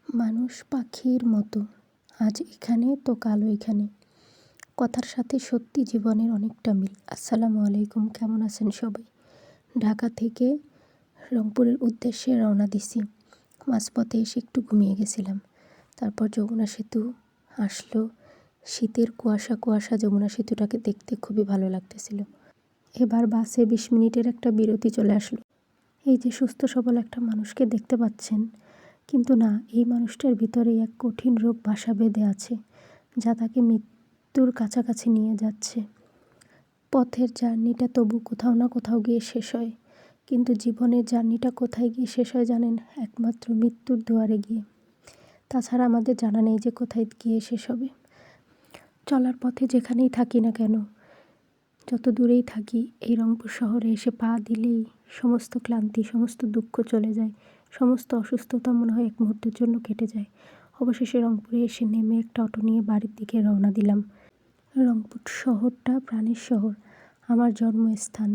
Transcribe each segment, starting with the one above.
মানুষ পাখির মতো, আজ এখানে তো কাল ওইখানে। কথার সাথে সত্যি জীবনের অনেকটা মিল। আসসালামু আলাইকুম, কেমন আছেন সবাই? ঢাকা থেকে রংপুরের উদ্দেশ্যে রওনা দিছি। মাঝপথে এসে একটু ঘুমিয়ে গেছিলাম। তারপর যমুনা সেতু আসলো। শীতের কুয়াশা কুয়াশা যমুনা সেতুটাকে দেখতে খুবই ভালো লাগতেছিল। এবার বাসে 20 মিনিটের একটা বিরতি চলে আসলো। এই যে সুস্থ সবল একটা মানুষকে দেখতে পাচ্ছেন, কিন্তু না, এই মানুষটার ভিতরে এক কঠিন রোগ বাসা বেঁধে আছে, যা তাকে মৃত্যুর কাছাকাছি নিয়ে যাচ্ছে। পথের জার্নিটা তবু কোথাও না কোথাও গিয়ে শেষ হয়, কিন্তু জীবনের জার্নিটা কোথায় গিয়ে শেষ হয় জানেন? একমাত্র মৃত্যুর দুয়ারে গিয়ে। তাছাড়া আমাদের জানা নেই যে কোথায় গিয়ে শেষ হবে। চলার পথে যেখানেই থাকি না কেন, যত দূরেই থাকি, এই রংপুর শহরে এসে পা দিলেই সমস্ত ক্লান্তি, সমস্ত দুঃখ চলে যায়, সমস্ত অসুস্থতা মনে হয় এক মুহূর্তের জন্য কেটে যায়। অবশেষে রংপুরে এসে নেমে একটা অটো নিয়ে বাড়ির দিকে রওনা দিলাম। রংপুর শহরটা প্রাণের শহর, আমার জন্মস্থান,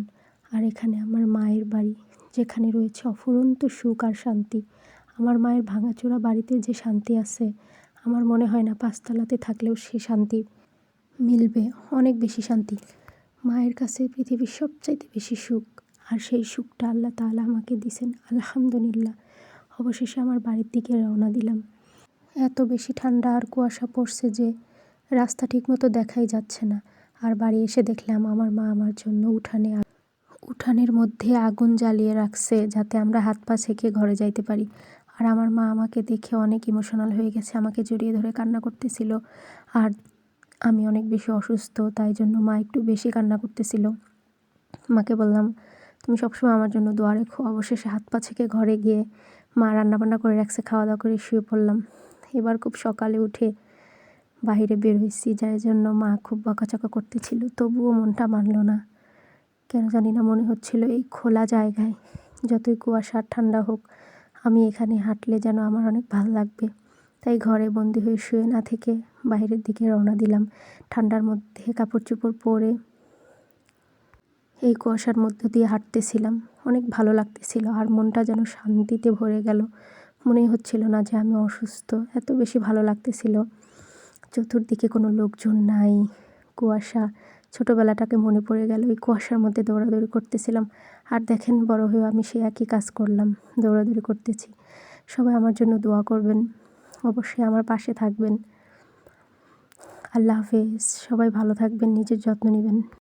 আর এখানে আমার মায়ের বাড়ি, যেখানে রয়েছে অফুরন্ত সুখ আর শান্তি। আমার মায়ের ভাঙাচোরা বাড়িতে যে শান্তি আছে, আমার মনে হয় না 5 তলাতে থাকলেও সে শান্তি মিলবে। অনেক বেশি শান্তি। মায়ের কাছে পৃথিবীর সবচাইতে বেশি সুখ, আর সেই সুখটা আল্লাহ তাআলা আমাকে দিয়েছেন, আলহামদুলিল্লাহ। অবশেষে আমার বাড়ির দিকে রওনা দিলাম। এত বেশি ঠান্ডা আর কুয়াশা পড়ছে যে রাস্তা ঠিকমতো দেখাই যাচ্ছে না। আর বাড়ি এসে দেখলাম আমার মা আমার জন্য উঠানের মধ্যে আগুন জ্বালিয়ে রাখছে, যাতে আমরা হাত পা ছেঁকে ঘরে যাইতে পারি। আর আমার মা আমাকে দেখে অনেক ইমোশনাল হয়ে গেছে, আমাকে জড়িয়ে ধরে কান্না করতেছিল। আর আমি অনেক বেশি অসুস্থ, তাই জন্য মা একটু বেশি কান্না করতেছিল। মাকে বললাম, তুমি সবসময় আমার জন্য দোয়া রেখো। অবশেষে হাত পা ছেঁকে ঘরে গিয়ে মা রান্নাবান্না করে রাখছে, খাওয়া দাওয়া করে শুয়ে পড়লাম। এবার খুব সকালে উঠে বাইরে বের হয়েছি, যার জন্য মা খুব বকাচকা করতেছিল, তবুও মনটা মানল না। কেন জানি না, মনে হচ্ছিল এই খোলা জায়গায় যতই কুয়াশা ঠান্ডা হোক, আমি এখানে হাঁটলে যেন আমার অনেক ভালো লাগবে। তাই ঘরে বন্দি হয়ে শুয়ে না থেকে বাইরের দিকে রওনা দিলাম। ঠান্ডার মধ্যে কাপড় চোপড় পরে এই কুয়াশার মধ্য দিয়ে হাঁটতেছিলাম। অনেক ভালো লাগতেছিল, আর মনটা যেন শান্তিতে ভরে গেল। মনেই হচ্ছিল না যে আমি অসুস্থ, এত বেশি ভালো লাগতেছিল। চতুর্দিকে কোনো লোকজন নাই, কুয়াশা। ছোটোবেলাটাকে মনে পড়ে গেল, এই কুয়াশার মধ্যে দৌড়াদৌড়ি করতেছিলাম। আর দেখেন, বড় হয়েও আমি সেই একই কাজ করলাম, দৌড়াদৌড়ি করতেছি। সবাই আমার জন্য দোয়া করবেন, অবশ্যই আমার পাশে থাকবেন। আল্লাহ হাফেজ। সবাই ভালো থাকবেন, নিজের যত্ন নেবেন।